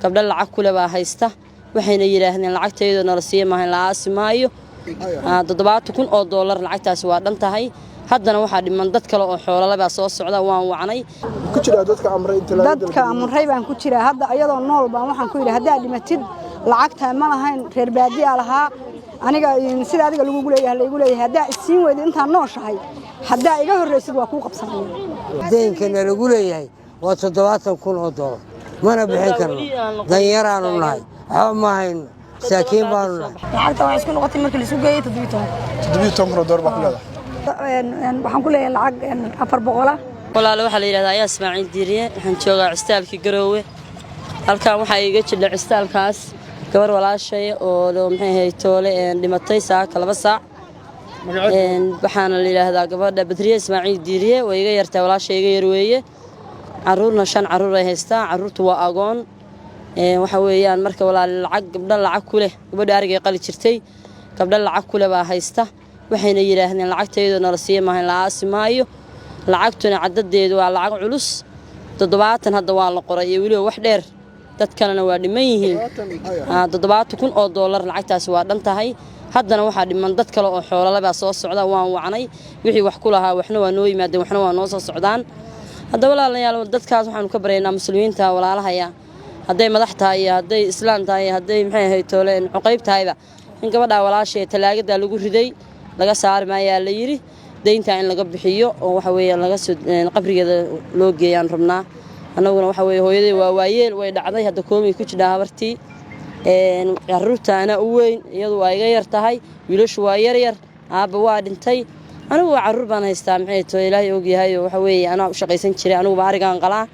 gabdha lacag kule baa haysta waxayna yiraahdeen lacagteedu nala siiyo maahan la aasmaayo $7,000 lacagtaas waa dhan tahay haddana waxa dhiman dad kale oo xoolo laba soo socda waan wacnay ku jira dadka amray baan ku jira hadda ayadoo nool baan waxaan ku yiri hadaa dhimatid lacagta ma lahayn reer baadiya lahaa aniga sida adiga lagu leeyahay hadaa isiin weyd inta nooshahay hadaa iga horeysid waa ku qabsanaya deenkana lagu leeyahay waa $7,000 mana bixin karno danyaraan u nahay ma hayno saakiin baan u nahay lacagta waa isku noqotay markii la isu geeyay $7,000 baa ku leedahay waxaan ku leeyahay lacag 400 walaalo waxa la yiraahdaa ayaa Ismaaciil Diiriye waxaan joogaa cistaalkii Garoowe halkaan waxa iga jilay cistaalkaas gabar walaashay oo maxay ahayd toole dhimatay saaka 2 saac waxaana la yiraahdaa gabadha Badriye Ismaaciil Diiriye way iga yartay walaashay iga yar weeye caruurna 5 caruur ay haystaa caruurtu waa agoon waxa weeyaan marka walaal lacag gabdha lacag ku leh gabadha arigay qali jirtay gabdha lacag ku leh baa haysta waxayna yiraahdeen lacagteedu nala siiyo maahan la aasmaayo lacagtuna cadadeedu waa lacag culus 70 hadda waa la qoray iyo waliba wax dheer dad kalena waa dhiman yihiin $7,000 lacagtaas waa dhan tahay haddana waxa dhiman dad kale oo xoolo laba soo socda waan wacnay wixii wax ku lahaa waxna waa noo yimaadeen waxna waa noo soo socdaan hadda walaalayaal dadkaas waxaanu ka bareynaa muslimiinta walaalahaya hadday madax tahay hadday islaam tahay hadday maxay ahayd tooleen cuqayb tahayba in gabadha walaashay talaagada lagu riday laga saar maayaa la yiri deynta in laga bixiyo oo waxa weeyaan laga soo qabrigeeda loo geeyaan rabnaa anaguna waxa weey hooyaday waa waayeel way dhacday hadda koomay ku jidhaa habartii caruurtaana u weyn iyadu waa iga yar tahay wiilashu waa yar yar aaba waa dhintay anigu waa caruur baan haystaa maxay too ilaahay og yahay waxa weey ana u shaqaysan jiray anigu baarigaan qalaa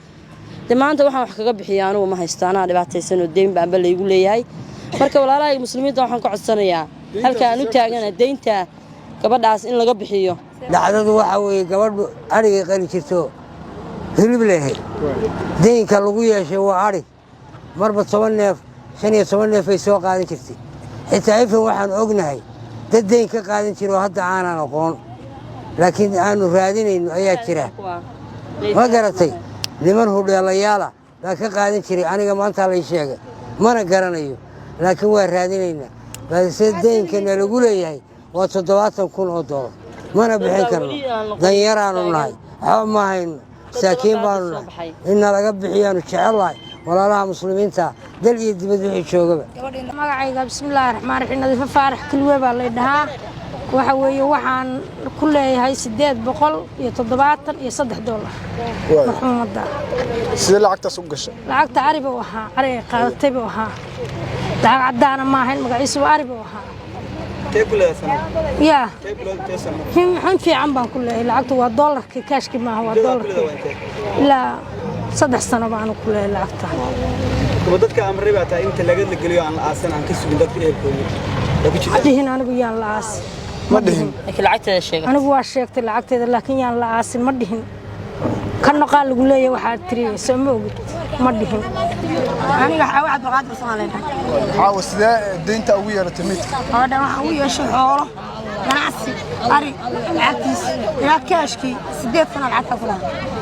maanta waxaan wax kaga bixiyaa anigu ma haysto anaa dhibaataysan oo deyn baan leeyahay leeyahay marka walaalahay muslimiinta waxaan ku codsanayaa halka aan u taagana deynta gabadhaas in laga bixiyo dhacdadu waxa weey gabadhu arigay qali jirto hilib leeyahay deynka lagu yeeshay waa arig marba 10 neef 15 neef ay soo qaadan jirtay xitaa ifan waxaan ognahay dad deyn ka qaadan jiro hadda aanan aqoon laakiin aanu raadinayno ayaa jira ma garatay niman hudheelayaala baa ka qaadan jiray aniga maanta la sheegay mana garanayo laakiin waa raadinaynaa balse deenkana lagu leeyahay waa $7,000 mana bixin karno danyaraan u nahay ma hayno saakiin baan u nahay in laga bixiyaanu jecelahay walaalaha muslimiinta dal iyo dibad wixii joogaba magacayga bismillaahir rahmaanir rahiim nadiif faarax kulwe baa la dhahaa waxa weeye waxaan ku leeyahay $873 maxuumada sida lacagtaas u gashay lacagta ariba waxa ariga qaadatay waxa lacag cadaan ma ahayn magaciisu ariba waxa يا هم fiican baan ku leeyahay lacagtu waa dollarka kaashki ma waa dollarka la 3 sano baan ku leeyahay lacagta dadka amray baa taa inta laga geliyo aan la aasan aan ka sugin dadka ee adihin anigu yaan la aas ma dhihin lacagteeda sheegay anigu waa sheegtay lacagteeda laakiin yaan la aasin ma dhihin kan qaal lagu leeyahay waxa tiriyay ma ogid ma dhihin aniga waxaad baqaad Soomaaliyeed sida deynta ugu yeeratay mid hada waxa uu yeeshay xoolo ganacsi ari lacagtiis ila kaashki 8 sano lacagta kula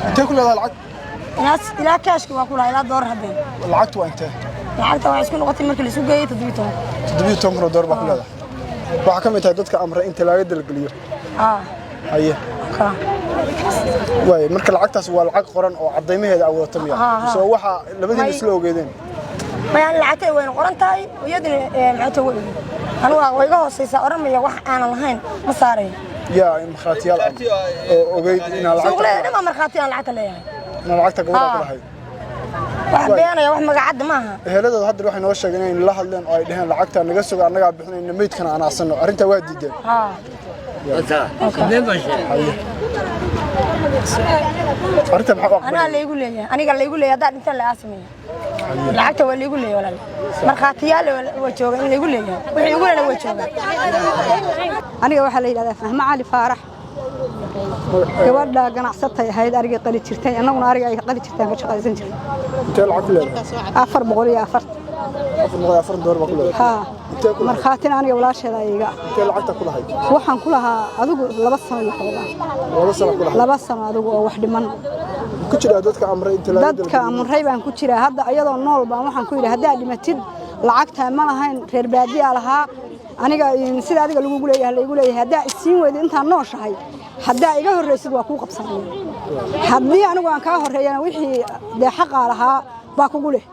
intee ku leedahay lacag ila kaashki waa kula ila door habeen lacagtu waa intee lacagta waa isku noqotay markii la isu geeyay $7,000 baa ku leedahay waxa ka mid ah dadka amray inta laga dalgaliyo haye way marka lacagtaas waa lacag qoran oo cadeymaheeda awoodo miya soo waxa labadii isla ogeedeen ma aan lacagtay weyn qoran tahay iyadina maxay tahay anigu way iga hooseysa oranaya wax aan lahayn ma saaray yaa markhaatiyaal oo ogeyd in lacag suuqleena ma markhaatiyaan lacagta leeyahay lacagta gabadha ku lahayd wax beenaya wax magacad maaha eheladooda hadda waxay noo sheegeen in la hadleen oo ay dhaheen lacagta naga suga anaga bixinayna meydkana aan aasano arinta waa diideen أنا اللي يقول لي أنا قال لي يقول لي هذا أنت اللي أسمي لعبته ولا يقول لي ولا مرخاتيال وجهه اللي يقول لي ويقول أنا وجهه أنا واحد اللي هذا فهم علي فارح gabadha ganacsatay ahayd ariga qali jirtay anaguna ariga ay qali jirtay ka shaqaysan jirtay intee lacag leedahay $404 ha markhaatina aniga walaasheeda ayaga intee lacagta ku lahayd waxaan ku lahaa adigu 2 sano iyo xogaa 2 sano ku lahayd 2 sano adigu oo wax dhiman ku jiraa dadka amray inta laga dadka amray baan ku jiraa hadda ayadoo nool baan waxaan ku yiri hadaa dhimatid lacagta ma lahayn reer baadiya lahaa aniga sida adiga lagu leeyahay hadaa isiin weydo inta nooshahay hadaa iga horeysid waa ku qabsanay hadii anigu aan ka horeeyana wixii de xaq lahaa baa kugu leh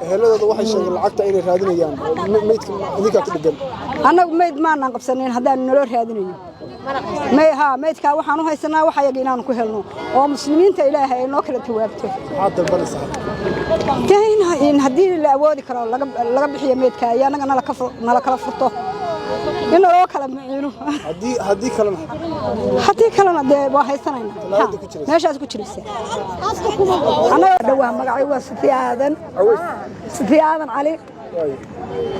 eheladooda waxay sheegeen lacagta inay raadinayaan meydka idinka ka dhigan anagu meyd ma aan qabsanin hadaa nolo raadinayo meydka waxaan u haysanaa waxa yaga inaan ku helno oo muslimiinta ilaahay ay noo kala tawaabto hadda balasa in hadii la awoodi karo laga bixiyo meydka ay anaga nala kala furto in loo kala maciino hadii kalena de waa haysanayna meeshaas ku jiraysa anaga dhawaa magacay waa Sufiyaadan Ali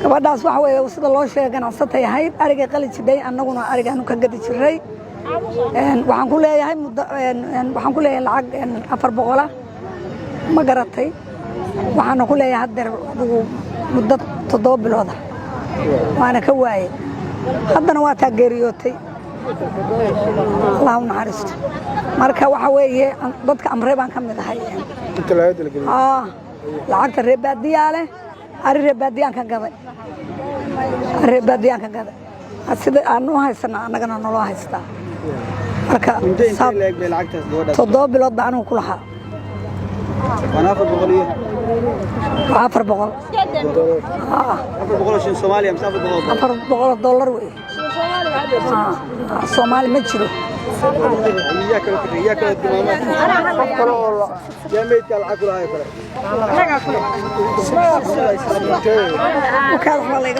gabadhaas waxa weeye sida loo sheegay ganacsatay ahayd ariga qali jiray annaguna arigaanu ka gadi jiray waxaan ku leeyahay lacag 400 ma garatay waxaan ku leeyahay hadda muddo 7 bilood waana ka waayay haddana waa taageeriyootay Allahu naxariisto marka waxa weeye dadka amray baan ka mid ahay inta laga dalgalay lacagta reebaadiya leh ari reebaadiyaan ka gaday sida aanu haysana annagana naloo haystaa marka todo bilood baan ku lahaa أنا 400 400 400 Soomaaliya $400 wey Soomaali ma jiro iyaga kala يا ميت العقل هاي وكان والله